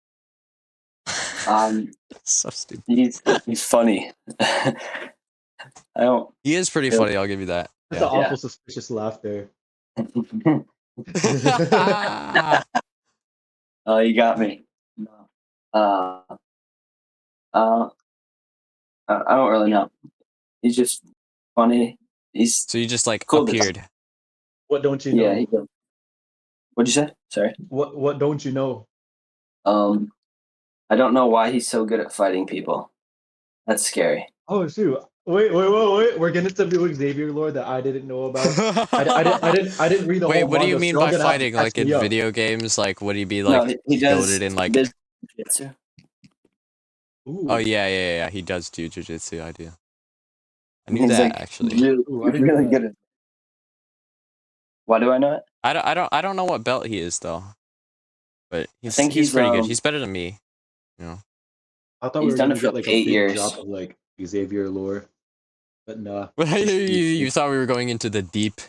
So stupid. He's funny. I don't. He is pretty funny. I'll give you that. That's an Yeah. awful suspicious laugh there. Oh, you got me. No. I don't really know. He's just funny. He's So you just like cool. appeared. What don't you know? Yeah. What'd you say? Sorry. What don't you know? I don't know why he's so good at fighting people. That's scary. Oh shoot! Wait! We're getting some new Xavier lore that I didn't know about. I didn't read the Wait, whole what do you manga, so mean y'all by gonna have to fighting? catch Like in me up. video games? Like would he be No, like he does goated in like? jujitsu. Ooh. Oh yeah. He does do jujitsu. I do. I knew He's that like actually. really, Ooh, I didn't know really that. good at it. Why do I know it? I don't know what belt he is though, but think he's he's, pretty good. He's better than me. You know. I thought He's we were done gonna it for get like a 8 big years. drop of like Xavier lore, but nah. you thought we were going into the deep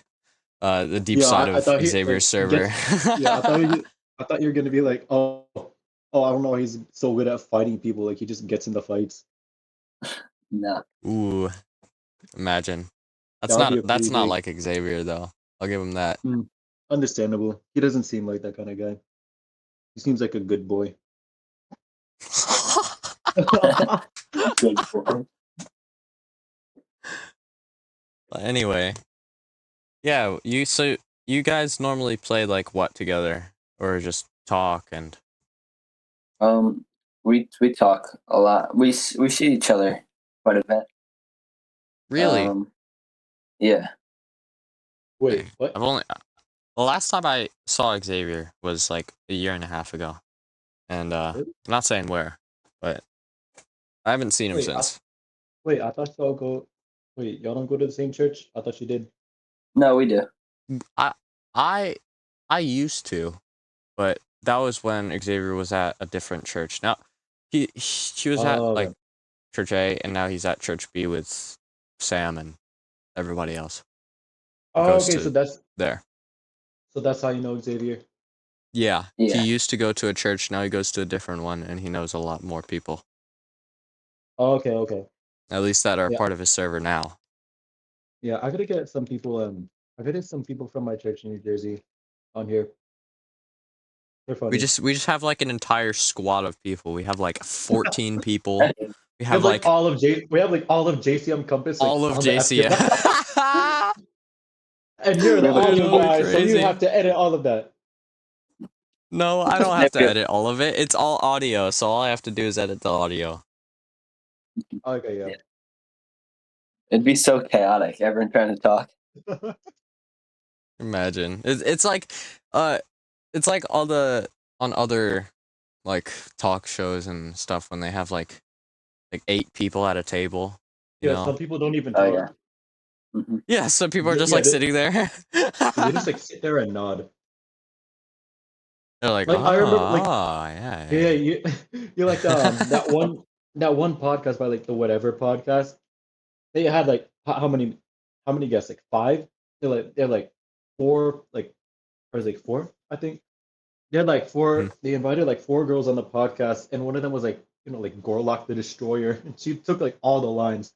Yeah, side I of thought he Xavier's like server. yeah. I thought you were gonna be like, oh, I don't know. He's so good at fighting people. Like he just gets into fights. No. Ooh, imagine. That would be a That's pretty not big. like Xavier though. I'll give him that. Understandable. He doesn't seem like that kind of guy. He seems like a good boy. Good boy. Anyway, yeah. So you guys normally play like what together, or just talk and? We talk a lot. We see each other quite a bit. Really? Yeah. Wait, what? I've only the last time I saw Xavier was like a year and a half ago, and Really? I'm not saying where, but I haven't seen him Wait, since. I thought y'all go. Wait, y'all don't go to the same church? I thought you did. No, we do. I used to, but that was when Xavier was at a different church. Now he was at Oh, like okay. Church A, and now he's at Church B with Sam and everybody else. Oh, Goes okay. to there. So that's how you know Xavier. Yeah, Yeah. he used to go to a church. Now he goes to a different one, and he knows a lot more people. Oh, okay. At least that are Yeah. part of his server now. Yeah, I gotta get some people. I gotta get some people from my church in New Jersey on here. They're funny. We just have like an entire squad of people. We have like 14 people. We We have like all of JCM Compass. Like, all of on the JCM. FTL. And you're the We have a audio team. guy, so you Crazy. have to edit all of that. No, I don't have to edit all of it. It's all audio, so all I have to do is edit the audio. Okay, yeah. It'd be so chaotic. Everyone trying to talk. Imagine. It's like all the on other like talk shows and stuff when they have like 8 people at a table. You Yeah, know? some people don't even Oh, talk. yeah. Mhm. Yeah, some people are just Yeah, like they- sitting there. They just like sit there and nod. They're like, Like, I remember, like, yeah. Yeah, you like that one podcast by like the whatever podcast. They had like how many guests? Like 5? They're like 4, like, or is it like 4? I think they had like 4. Hmm. They invited like 4 girls on the podcast, and one of them was like, like Gorlock the Destroyer, and she took like all the lines.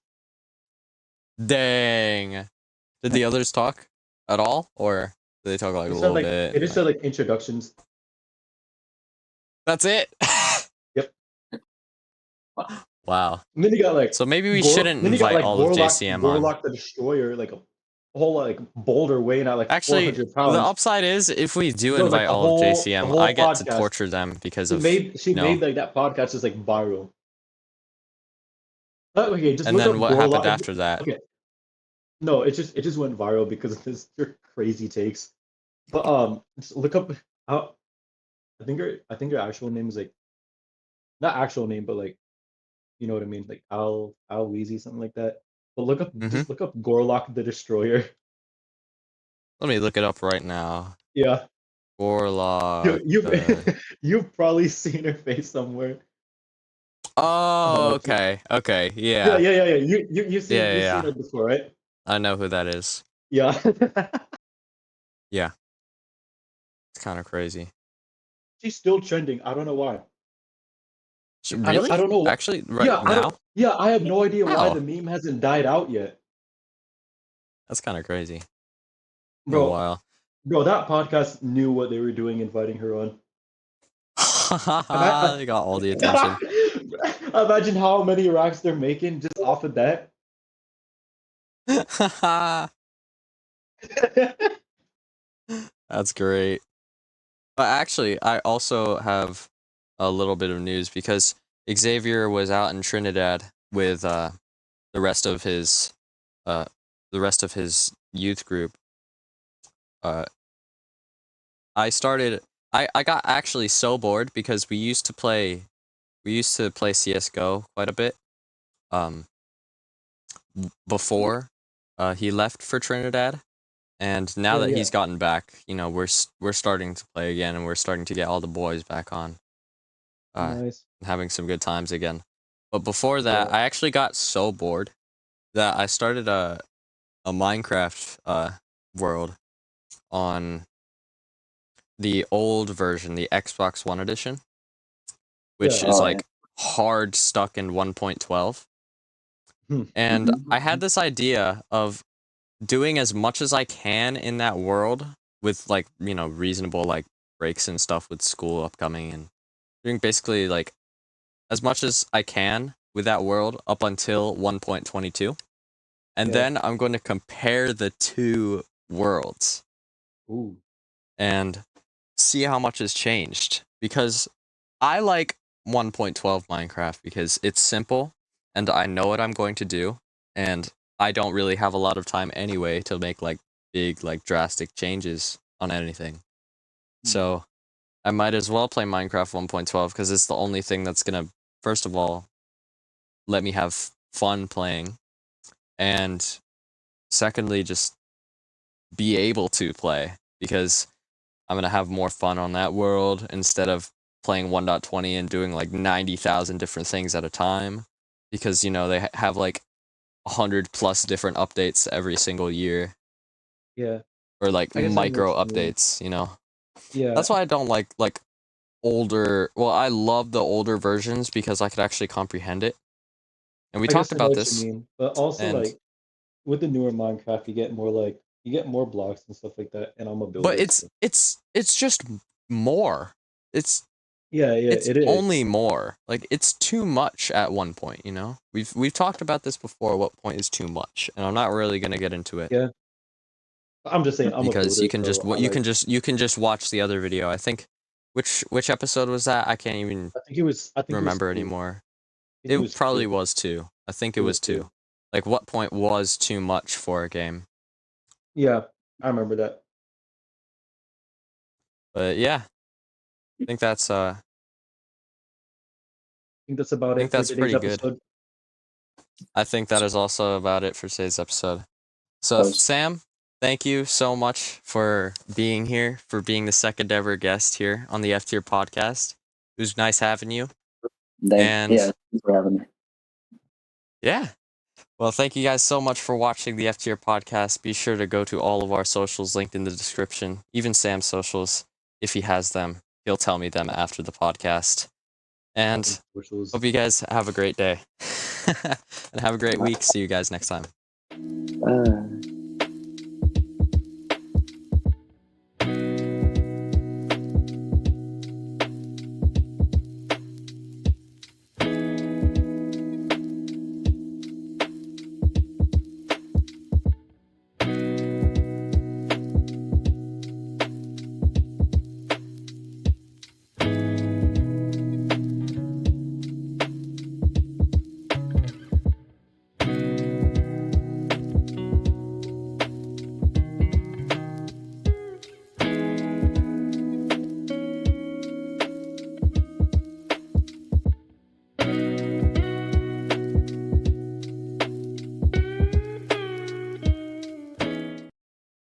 Dang. Did the others talk at all, or did they talk like They a said little like bit? they just said like introductions. That's it. Yep. Wow. And then you got like So maybe we Gor- shouldn't then you got invite like all of Gorlock, JCM on. Gorlock the Destroyer, like a whole like boulder weighing out like Actually, 400 pounds. the upside is if we do So, like, invite the all of whole- JCM, the whole I get to podcast. torture them because She of made like that podcast just like viral. Okay, just and look then up what happened Gorlock. after that? Okay. No, it just went viral because of this your crazy takes. But just look up how I think your actual name is like not actual name, but like you know what I mean, like Al Weezy, something like that. But Mm-hmm. just look up Gorlock the Destroyer. Let me look it up right now. Yeah, Warlock. you've probably seen her face somewhere. Oh, She- okay. Okay. yeah, Yeah. yeah, yeah, yeah. Yeah. You've seen Yeah. her before, right? I know who that is. Yeah. Yeah. It's kind of crazy. She's still trending. I don't know why. I Really? don't know. Actually, right now? Yeah, I have no idea why the Wow. meme hasn't died out yet, That's kind of crazy. In a bro. while. Bro, that podcast knew what they were doing, inviting her on. Ima- They got all the attention. Imagine how many racks they're making just off of that. That's great. But actually, I also have a little bit of news because Xavier was out in Trinidad with the rest of his uh the rest of his youth group. Uh, I got actually so bored because we used to play CS:GO quite a bit. Um, before he left for Trinidad. And now Yeah, that yeah. he's gotten back, we're starting to play again, and we're starting to get all the boys back on, Nice. having some good times again. But before that, Yeah. I actually got so bored that I started a Minecraft world on the old version, the Xbox One edition, which Yeah. is Oh, yeah. like hard stuck in 1.12. Hmm. And Mhm. I had this idea of doing as much as I can in that world with like, reasonable like breaks and stuff with school upcoming and doing basically like as much as I can with that world up until 1.22. And Yeah. then I'm going to compare the two worlds Ooh. and see how much has changed because I like 1.12 Minecraft because it's simple and I know what I'm going to do and I don't really have a lot of time anyway to make like big like drastic changes on anything. Hmm. So I might as well play Minecraft 1.12 because it's the only thing that's going to first of all let me have fun playing and secondly just be able to play because I'm going to have more fun on that world instead of playing 1.20 and doing like 90,000 different things at a time because they have like 100 plus different updates every single year Yeah. or like I guess I know what micro you mean. updates. Yeah. That's why I don't like older, well, I love the older versions because I could actually comprehend it. And we I talked guess I know about what you this mean. But also and like with the newer Minecraft, you get more blocks and stuff like that. And I'm a but builder. it's just more. It's Yeah, yeah, it's it is. only more. Like it's too much at one point. We've talked about this before. What point is too much? And I'm not really gonna get into it Yeah. I'm just saying I'm a because you builder, can just so I what like you can just watch the other video. I think which episode was that? I can't even I think it was remember two. anymore. I think it It was probably two. was two. I think it It was was two. two. Like what point was too much for a game? Yeah, I remember that. But yeah, I think that's I think that's about I think it for that's today's pretty good. episode. I think that is also about it for today's episode. So, Post. Sam, thank you so much for being here, for being the second ever guest here on the F Tier podcast. It was nice having you. And Yeah, thanks for having me. yeah, well, thank you guys so much for watching the F Tier podcast. Be sure to go to all of our socials linked in the description, even Sam's socials. If he has them, he'll tell me them after the podcast. Awesome And socials. hope you guys have a great day and have a great week. See you guys next time.